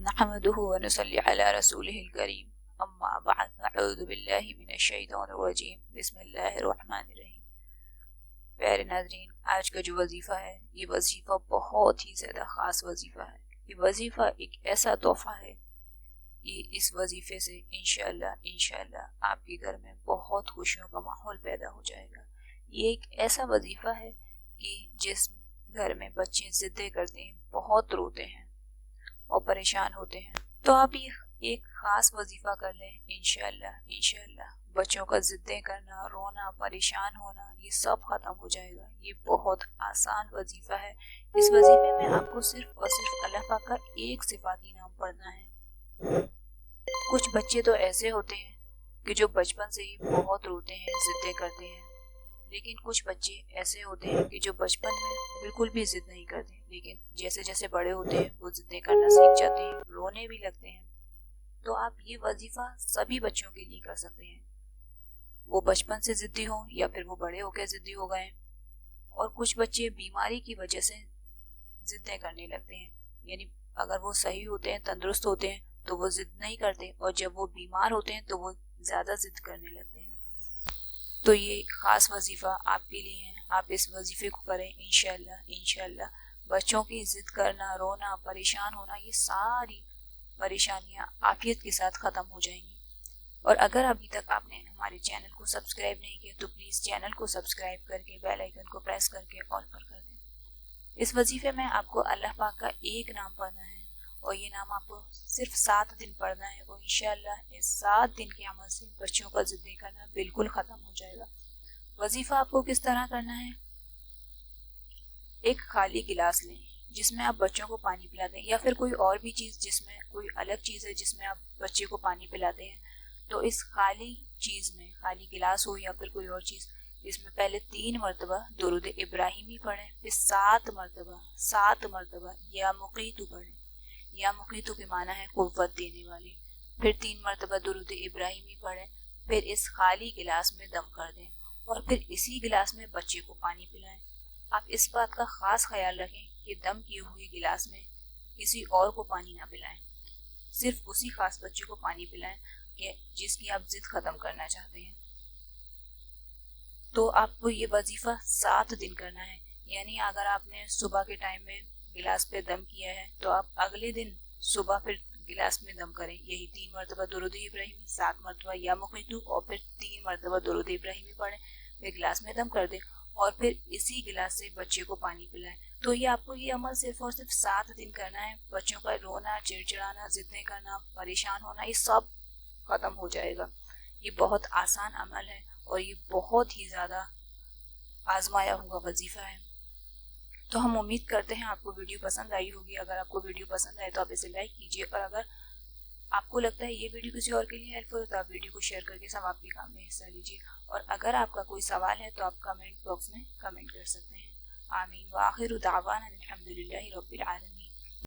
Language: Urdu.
نحمده ونصلي على رسوله الكريم اما بعد اعوذ باللہ من الشیطان الرجیم بسم اللہ الرحمن الرحیم۔ پیارے ناظرین، آج کا جو وظیفہ ہے یہ وظیفہ بہت ہی زیادہ خاص وظیفہ ہے۔ یہ وظیفہ ایک ایسا تحفہ ہے کہ اس وظیفے سے انشاءاللہ آپ کے گھر میں بہت خوشیوں کا ماحول پیدا ہو جائے گا۔ یہ ایک ایسا وظیفہ ہے کہ جس گھر میں بچے ضدیں کرتے ہیں، بہت روتے ہیں اور پریشان ہوتے ہیں، تو آپ ایک خاص وظیفہ کر لیں، انشاءاللہ بچوں کا ضدیں کرنا، رونا، پریشان ہونا یہ سب ختم ہو جائے گا۔ یہ بہت آسان وظیفہ ہے۔ اس وظیفے میں آپ کو صرف اور صرف اللہ پاک کا ایک صفاتی نام پڑھنا ہے۔ کچھ بچے تو ایسے ہوتے ہیں کہ جو بچپن سے ہی بہت روتے ہیں، ضدیں کرتے ہیں، لیکن کچھ بچے ایسے ہوتے ہیں کہ جو بچپن میں بالکل بھی ضد نہیں کرتے، لیکن جیسے جیسے بڑے ہوتے ہیں وہ ضدیں کرنا سیکھ جاتے ہیں، رونے بھی لگتے ہیں۔ تو آپ یہ وظیفہ سبھی بچوں کے لیے کر سکتے ہیں، وہ بچپن سے ضدی ہوں یا پھر وہ بڑے ہو کے ضدی ہو گئے۔ اور کچھ بچے بیماری کی وجہ سے ضدیں کرنے لگتے ہیں، یعنی اگر وہ صحیح ہوتے ہیں، تندرست ہوتے ہیں تو وہ ضد نہیں کرتے، اور جب وہ بیمار ہوتے ہیں تو وہ زیادہ ضد کرنے لگتے ہیں۔ تو یہ ایک خاص وظیفہ آپ کے لیے ہے، آپ اس وظیفے کو کریں انشاءاللہ بچوں کی ضد کرنا، رونا، پریشان ہونا یہ ساری پریشانیاں عافیت کے ساتھ ختم ہو جائیں گی۔ اور اگر ابھی تک آپ نے ہمارے چینل کو سبسکرائب نہیں کیا تو پلیز چینل کو سبسکرائب کر کے بیل آئیکن کو پریس کر کے آل پر کر دیں۔ اس وظیفے میں آپ کو اللہ پاک کا ایک نام پڑھنا ہے، اور یہ نام آپ کو صرف 7 دن پڑھنا ہے، اور انشاءاللہ اس 7 دن کے عمل سے بچوں کا ضدیں کرنا بالکل ختم ہو جائے گا۔ وظیفہ آپ کو کس طرح کرنا ہے؟ ایک خالی گلاس لیں جس میں آپ بچوں کو پانی پلاتے ہیں، یا پھر کوئی اور بھی چیز جس میں کوئی الگ چیز ہے جس میں آپ بچے کو پانی پلاتے ہیں، تو اس خالی چیز میں، خالی گلاس ہو یا پھر کوئی اور چیز، اس میں پہلے 3 مرتبہ درود ابراہیمی پڑھیں، پھر 7 مرتبہ یا مقیتو پڑھیں۔ یا مقیتو کے معنی ہے قوت دینے والی۔ پھر 3 مرتبہ درود ابراہیمی پڑھیں، پھر اس خالی گلاس میں دم کر دیں، اور پھر اسی گلاس میں بچے کو پانی پلائیں۔ آپ اس بات کا خاص خیال رکھیں کہ دم کیے ہوئے گلاس میں کسی اور کو پانی نہ پلائیں، صرف اسی خاص بچے کو پانی پلائیں کہ جس کی آپ ضد ختم کرنا چاہتے ہیں۔ تو آپ کو یہ وظیفہ 7 دن کرنا ہے، یعنی اگر آپ نے صبح کے ٹائم میں گلاس پہ دم کیا ہے تو آپ اگلے دن صبح پھر گلاس میں دم کریں، یہی 3 مرتبہ درود ابراہیمی، 7 مرتبہ یا مقیتو، اور پھر 3 مرتبہ درود ابراہیمی پڑھیں، پھر گلاس میں دم کر دیں، اور پھر اسی گلاس سے بچے کو پانی پلائیں۔ تو یہ آپ کو یہ عمل صرف اور صرف 7 دن کرنا ہے۔ بچوں کا رونا، چڑچڑانا، ضدیں کرنا، پریشان ہونا یہ سب ختم ہو جائے گا۔ یہ بہت آسان عمل ہے اور یہ بہت ہی زیادہ آزمایا ہوا وظیفہ ہے۔ تو ہم امید کرتے ہیں آپ کو ویڈیو پسند آئی ہوگی۔ اگر آپ کو ویڈیو پسند آئے تو آپ اسے لائک کیجیے، اور اگر آپ کو لگتا ہے یہ ویڈیو کسی اور کے لیے ہیلپ فل تو آپ ویڈیو کو شیئر کر کے ثواب کے کام میں حصہ لیجیے، اور اگر آپ کا کوئی سوال ہے تو آپ کمنٹ باکس میں کمنٹ کر سکتے ہیں۔ آمین وآخر دعوانا الحمدللہ رب العالمین۔